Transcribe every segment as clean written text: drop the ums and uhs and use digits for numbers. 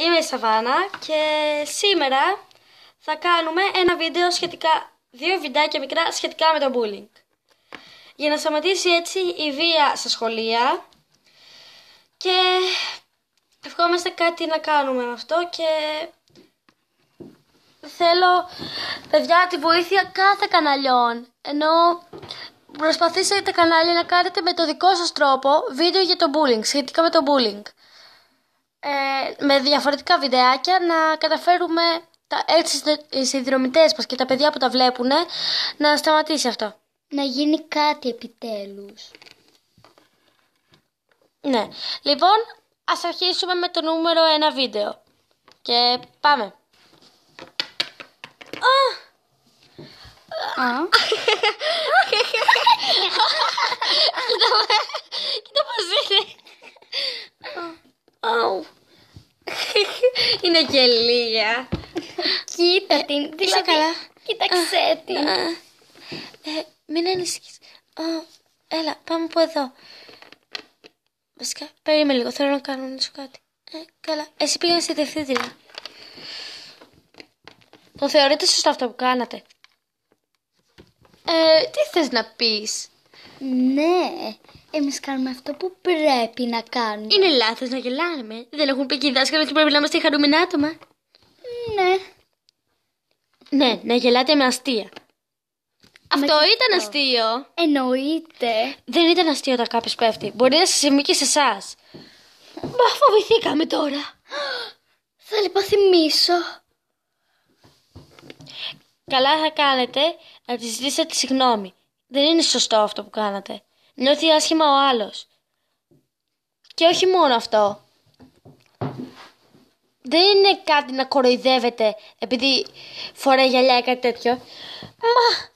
Είμαι η Σαββάνα και σήμερα θα κάνουμε ένα βίντεο δύο βιντεάκια μικρά σχετικά με το bullying. Για να σταματήσει έτσι η βία στα σχολεία και ευχόμαστε κάτι να κάνουμε με αυτό και θέλω, παιδιά, τη βοήθεια κάθε καναλιών. Ενώ προσπαθήστε τα κανάλια να κάνετε με το δικό σας τρόπο βίντεο για το bullying, σχετικά με το bullying. Με διαφορετικά βιντεάκια να καταφέρουμε έτσι οι συνδρομητές μας και τα παιδιά που τα βλέπουν να σταματήσει αυτό. Να γίνει κάτι επιτέλους. Ναι. Λοιπόν, ας αρχίσουμε με το νούμερο 1 βίντεο. Και πάμε. Κοίτα πώς είναι. Είναι γελία. Κοίτα την. Είσαι καλά? Κοίταξέ την. Μην ανησυχείς. Έλα, πάμε από εδώ. Βασικά, περίμενε λίγο. Θέλω να κάνω σου κάτι. Καλά. Εσύ πήγαινε στη διευθύντρια. Το θεωρείτε σωστό αυτό που κάνατε? Τι θες να πεις? Ναι, εμείς κάνουμε αυτό που πρέπει να κάνουμε. Είναι λάθος να γελάμε. Δεν έχουν πει και οι δάσκαλοι ότι πρέπει να είμαστε χαρούμενα άτομα? Ναι. Ναι, να γελάτε με αστεία. Αυτό ήταν αστείο. Εννοείται. Δεν ήταν αστείο όταν κάποιος πέφτει. Μπορεί να σας συμβεί και σε εσάς. Μα φοβηθήκαμε τώρα. Θα λιποθυμίσω. Καλά θα κάνετε να τη ζητήσετε συγγνώμη. Δεν είναι σωστό αυτό που κάνατε. Νιώθει άσχημα ο άλλος. Και όχι μόνο αυτό. Δεν είναι κάτι να κοροϊδεύετε επειδή φοράει γυαλιά ή κάτι τέτοιο. Μα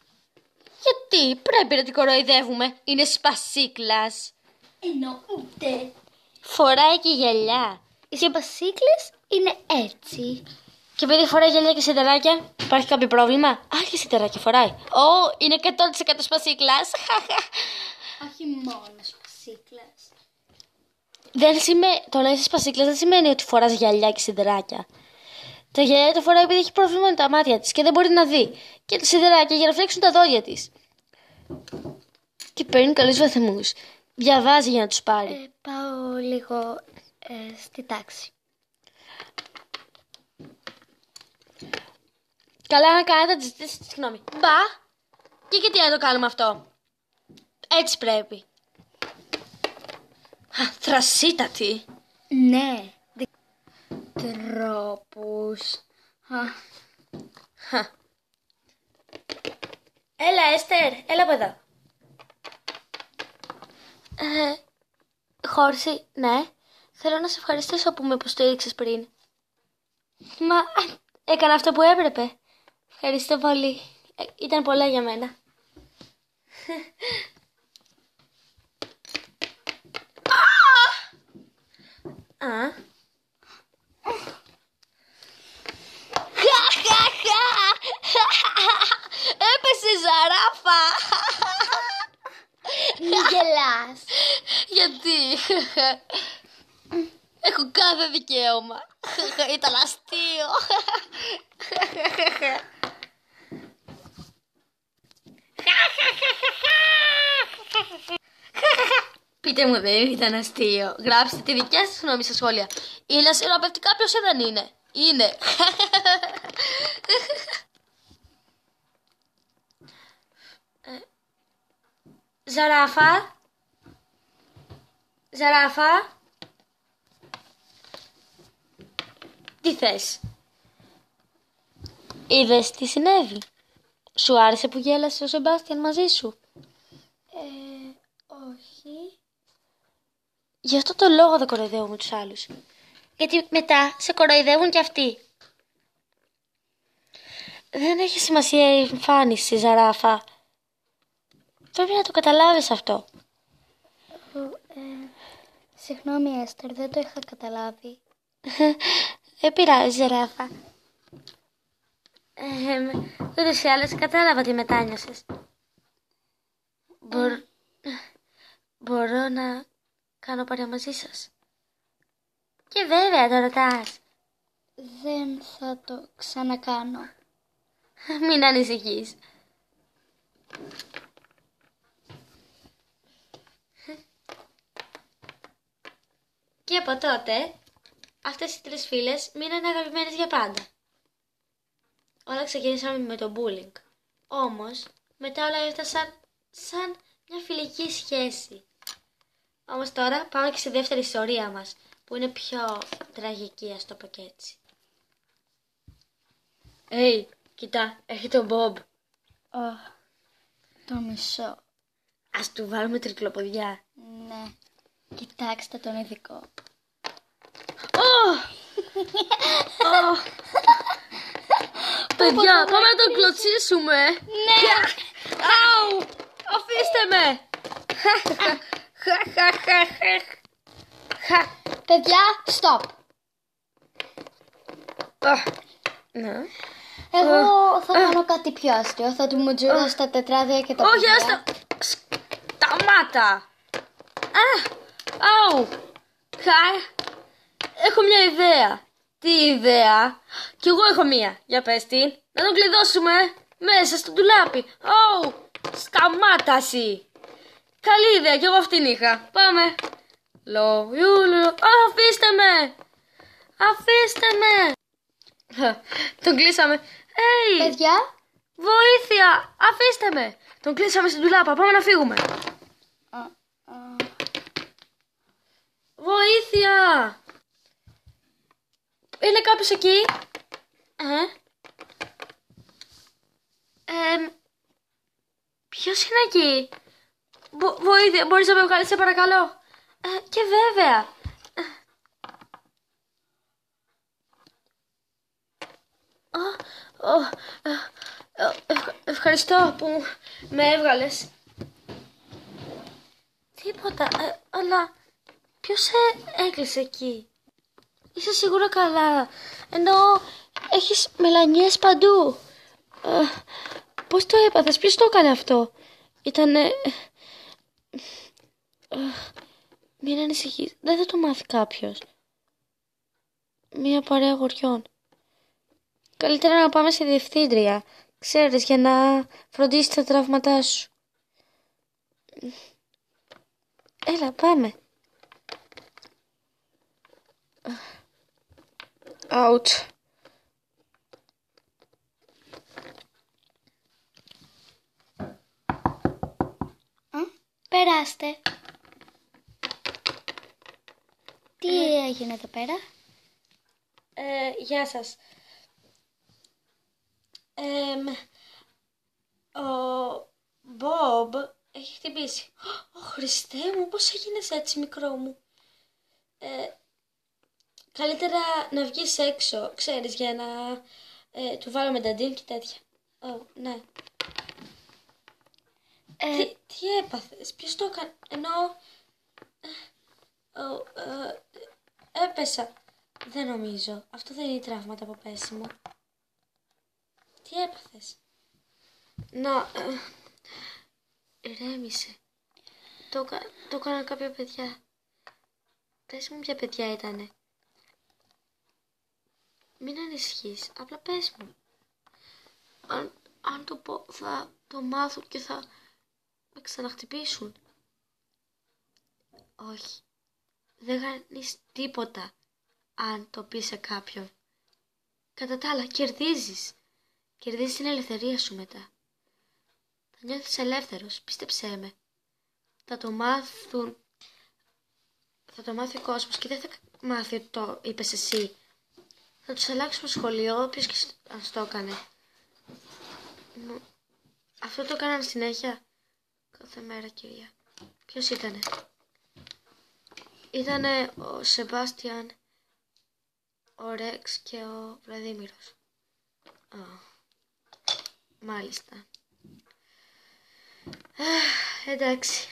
γιατί πρέπει να την κοροϊδεύουμε? Είναι σπασίκλας. Εννοείται. Φοράει και γυαλιά. Οι σπασίκλες είναι έτσι. Και επειδή φοράει γυαλιά και σιδεράκια, υπάρχει κάποιο πρόβλημα? Α, και σιδεράκια φοράει. Είναι 100% σπασίκλας. Όχι μόνο σπασίκλες. Το να είσαι σπασίκλας δεν σημαίνει ότι φοράς γυαλιά και σιδεράκια. Τα γυαλιά τα φοράει επειδή έχει πρόβλημα με τα μάτια της και δεν μπορεί να δει. Και τα σιδεράκια για να φλέξουν τα δόντια της. Και παίρνει καλούς βαθμούς. Διαβάζει για να τους πάρει. Πάω λίγο στη τάξη. Καλά να κάνετε να τη ζητήσετε συγγνώμη. Μπα! Και γιατί να το κάνουμε αυτό? Έτσι πρέπει. Θρασίτατη. Ναι. Τρόπους. Έλα, Έστερ, έλα από εδώ. Χόρση, ναι. Θέλω να σε ευχαριστήσω που με υποστήριξες πριν. Μα έκανα αυτό που έπρεπε. Ευχαριστώ πολύ. Ήταν πολλά για μένα. Έπεσε ζαράφα. Μη γελάς. Γιατί? Έχω κάθε δικαίωμα. Ήταν αστείο. Πείτε μου, δεν ήταν αστείο? Γράψτε τη δικιά σας γνώμη στα σχόλια. Είναι ασυρωπευτή κάποιος ή δεν είναι? Είναι. Ζαράφα. Ζαράφα. Τι θες? Είδες τι συνέβη? Σου άρεσε που γέλασε ο Σεμπάστιαν μαζί σου? Όχι. Γι' αυτό το λόγο δεν κοροϊδεύουμε τους άλλους. Γιατί μετά σε κοροϊδεύουν κι αυτοί. Δεν έχει σημασία η εμφάνιση, Ζαράφα. Πρέπει να το καταλάβεις αυτό. Συγγνώμη, Έστερ, δεν το είχα καταλάβει. Δεν πειράζει, Ζαράφα. Ούτως ή άλλως κατάλαβα τι μετάνιωσες. Μπορώ να κάνω παρέα μαζί σας? Και βέβαια το ρωτάς. Δεν θα το ξανακάνω. Μην ανησυχείς. Και από τότε, αυτές οι τρεις φίλες μείνανε αγαπημένες για πάντα. Όλα ξεκίνησαμε με το bullying. Όμως, μετά όλα έφτασαν σαν μια φιλική σχέση. Όμως τώρα πάμε και στη δεύτερη ιστορία μας, που είναι πιο τραγική, ας το πω και έτσι. Κοίτα, έχει τον Μπομπ. Το μισό. Ας του βάλουμε τρικλοποδιά. Ναι. Κοιτάξτε τον ειδικό. Παιδιά, πάμε να τον κλωτσίσουμε. Ναι. Αου, αφήστε με. Παιδιά, stop. Ναι. Εγώ θα κάνω κάτι πιο αστείο. Θα του μουτζουρώσω τα τετράδια και τα Όχι, παιδιά. άστα. Σταμάτα. Αου. Έχω μια ιδέα. Τι ιδέα? Κι εγώ έχω μια. Για πες την. Να τον κλειδώσουμε μέσα στο ντουλάπι. Αου. Σταμάτα εσύ. Καλή ιδέα, κι εγώ αυτήν είχα. Πάμε. Αφήστε με. Αφήστε με. Τον κλείσαμε. Παιδιά, Βοήθεια. Αφήστε με. Τον κλείσαμε στην ντουλάπα. Πάμε να φύγουμε. Βοήθεια. Είναι κάποιος εκεί? Ποιος είναι εκεί? Βοήθεια, μπορείς να με βγάλεις, σε παρακαλώ? Και βέβαια. Ευχαριστώ που με έβγαλες. Τίποτα, αλλά ποιος έκλεισε εκεί? Είσαι σίγουρα καλά? Ενώ έχεις μελανιές παντού. Πώς το έπαθες? Ποιος το έκανε αυτό? Ήτανε... Μην ανησυχείς. Δεν θα το μάθει κάποιος. Μία παρέα αγοριών. Καλύτερα να πάμε στη διευθύντρια. Ξέρεις, για να φροντίσεις τα τραύματά σου. Έλα, πάμε. Out. περάστε. Τι έγινε εδώ πέρα? Γεια σας. Ο Μπομπ έχει χτυπήσει. Ω Χριστέ μου, πώς έγινες έτσι, μικρό μου? Καλύτερα να βγεις έξω, ξέρεις, για να του βάλω μεταντίν και τέτοια. Ναι. Τι έπαθες? Ποιος το έκανε? Ενώ έπεσα. Δεν νομίζω. Αυτό δεν είναι τραύματα από πέσιμο. Τι έπαθες? Να, ηρέμησε. Το έκαναν κάποια παιδιά. Πες μου ποια παιδιά ήτανε. Μην ανησυχείς, απλά πες μου. Αν το πω θα το μάθουν και θα με ξαναχτυπήσουν. Όχι. Δεν κάνεις τίποτα αν το πεις σε κάποιον. Κατά τα άλλα κερδίζεις. Κερδίζεις την ελευθερία σου μετά. Θα νιώθεις ελεύθερος, πίστεψέ με. Θα το μάθουν. Θα το μάθει ο κόσμος και δεν θα μάθει ότι το είπες εσύ. Θα τους αλλάξουμε σχολείο, όποιος και αν το έκανε. Αυτό το έκαναν συνέχεια. Κάθε μέρα, κυρία. Ποιος ήτανε? Ήτανε ο Σεμπάστιαν, ο Ρέξ και ο Βλαδίμηρος. Μάλιστα. Εντάξει.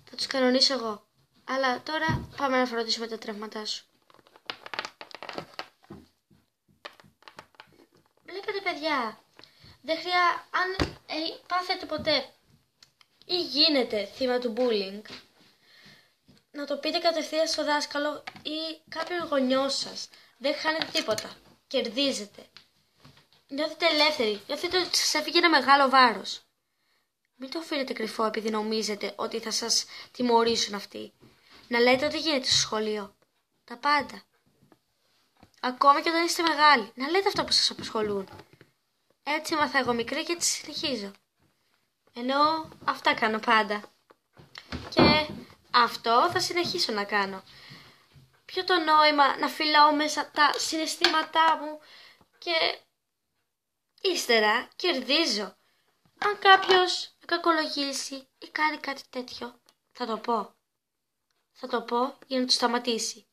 Θα τους κανονίσω εγώ. Αλλά τώρα πάμε να φροντίσουμε τα τραύματά σου. Βλέπετε, παιδιά, δεν χρειάζεται, αν πάθετε ποτέ ή γίνετε θύμα του bullying, να το πείτε κατευθείαν στο δάσκαλο ή κάποιον γονιό σας. Δεν χάνετε τίποτα. κερδίζετε. Νιώθετε ελεύθεροι, νιώθετε ότι σας έφυγε ένα μεγάλο βάρος. Μην το αφήνετε κρυφό επειδή νομίζετε ότι θα σας τιμωρήσουν αυτοί. Να λέτε ότι γίνεται στο σχολείο. Τα πάντα. Ακόμα και όταν είστε μεγάλοι. Να λέτε αυτά που σας απασχολούν. Έτσι έμαθα εγώ μικρή και έτσι συνεχίζω. Ενώ αυτά κάνω πάντα. Και αυτό θα συνεχίσω να κάνω. Ποιο το νόημα να φυλάω μέσα τα συναισθήματά μου και ύστερα κερδίζω. Αν κάποιος με κακολογήσει ή κάνει κάτι τέτοιο, θα το πω. Θα το πω για να το σταματήσει.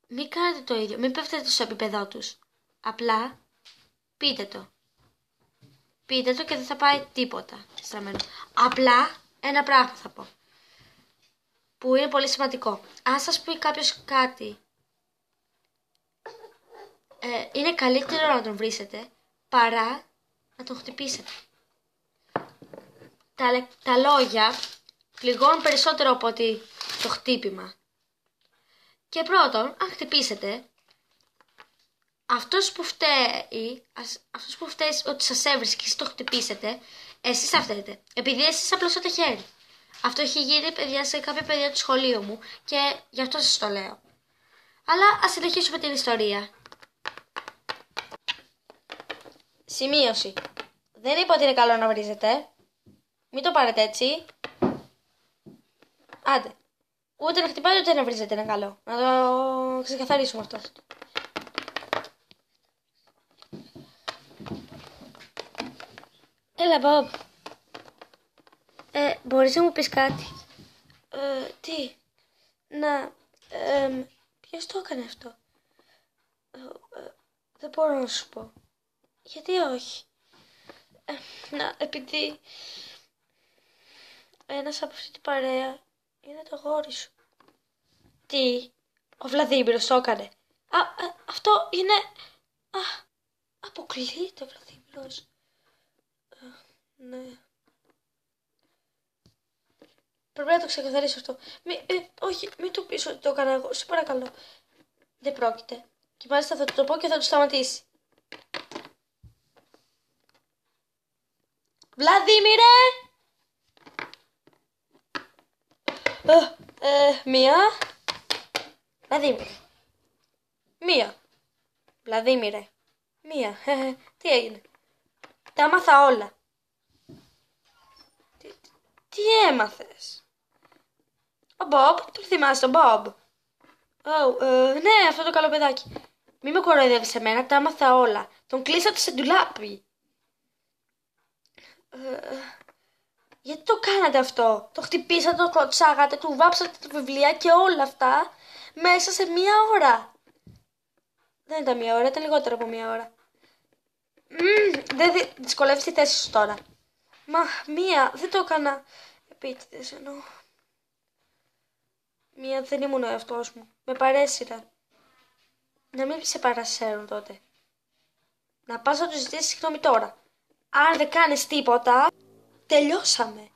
Μην κάνετε το ίδιο, μην πέφτετε στο επίπεδό τους. Απλά πείτε το. Πείτε το και δεν θα πάει τίποτα στραμμένο. Απλά ένα πράγμα θα πω. Που είναι πολύ σημαντικό. Αν σας πει κάποιος κάτι, είναι καλύτερο να τον βρίσετε παρά να τον χτυπήσετε. Τα λόγια πληγώνουν περισσότερο από ότι το χτύπημα. Και πρώτον, αν χτυπήσετε, αυτός που φταίει ότι σας έβρισε και εσείς το χτυπήσετε, εσείς θα φταίτε. Επειδή εσείς απλώσατε χέρι. Αυτό έχει γίνει, παιδιά, σε κάποια παιδιά του σχολείου μου και γι' αυτό σας το λέω. Αλλά ας συνεχίσουμε την ιστορία. Σημείωση. Δεν είπα ότι είναι καλό να βρίζετε. Μην το πάρετε έτσι. Άντε. Ούτε να χτυπάτε ούτε να βρίζετε είναι καλό. Να το ξεκαθαρίσουμε αυτό. Έλα, Μπομπ. Μπορείς να μου πεις κάτι? Τι? Ποιος το έκανε αυτό? Δεν μπορώ να σου πω. Γιατί όχι? Επειδή ένας από αυτή την παρέα είναι το γόρι σου. Τι? Ο Βλαδίμηρος το έκανε? Αυτό είναι... αποκλείεται ο Βλαδίμηρος. Ναι. Πρέπει να το ξεκαθαρίσω αυτό. Όχι, μην του πεις ότι το έκανα εγώ. Σε παρακαλώ. Δεν πρόκειται. Και μάλιστα θα του το πω και θα του σταματήσει. Βλαδίμηρε! Μία. Βλαδίμηρε. Μία. Βλαδίμηρε. Μία. Τι έγινε? Τα άμαθα όλα. Τι έμαθες? Ο Μπομπ, τον θυμάσαι τον Μπομπ? Ναι, αυτό το καλό παιδάκι. Μη με κοροϊδεύεις εμένα, τα άμαθα όλα. Τον κλείσατε σε ντουλάπι. Γιατί το κάνατε αυτό? Το χτυπήσατε, το κλωτσάγατε, του βάψατε τα βιβλία και όλα αυτά μέσα σε μία ώρα. Δεν ήταν μία ώρα, ήταν λιγότερο από μία ώρα. Δεν δυσκολεύεις τη θέση σου τώρα. Μα μία, δεν το έκανα επίτηδες εννοώ. Μία, δεν ήμουν ο εαυτός μου. Με παρέσυραν. Να μην σε παρασέρουν τότε. Να πας να τους ζητήσεις συγγνώμη τώρα. Αν δεν κάνεις τίποτα, τελειώσαμε.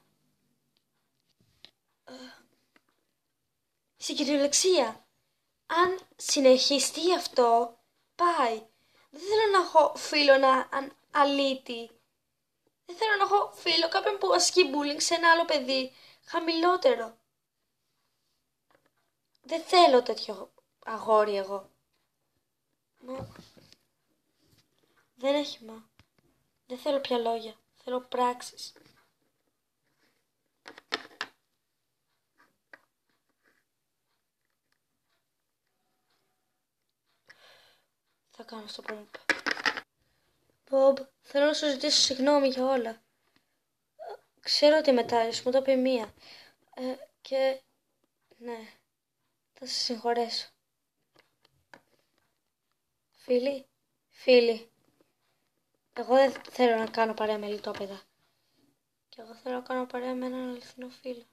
Στην κυριολεξία. Αν συνεχιστεί αυτό, πάει. Δεν θέλω να έχω φίλο έναν αλήτη. Δεν θέλω να έχω φίλο κάποιον που ασκεί bullying σε ένα άλλο παιδί χαμηλότερο. Δεν θέλω τέτοιο αγόρι εγώ. Δεν έχει μα. Δεν θέλω πια λόγια. Θέλω πράξεις. Θα κάνω αυτό που μου είπε. Μπομπ, θέλω να σου ζητήσω συγγνώμη για όλα. Ξέρω ότι μετάλλεις, μου το πει μία. Και ναι, θα σε συγχωρέσω. Φίλοι, εγώ δεν θέλω να κάνω παρέα με λιτόπεδα. Και εγώ θέλω να κάνω παρέα με έναν αληθινό φίλο.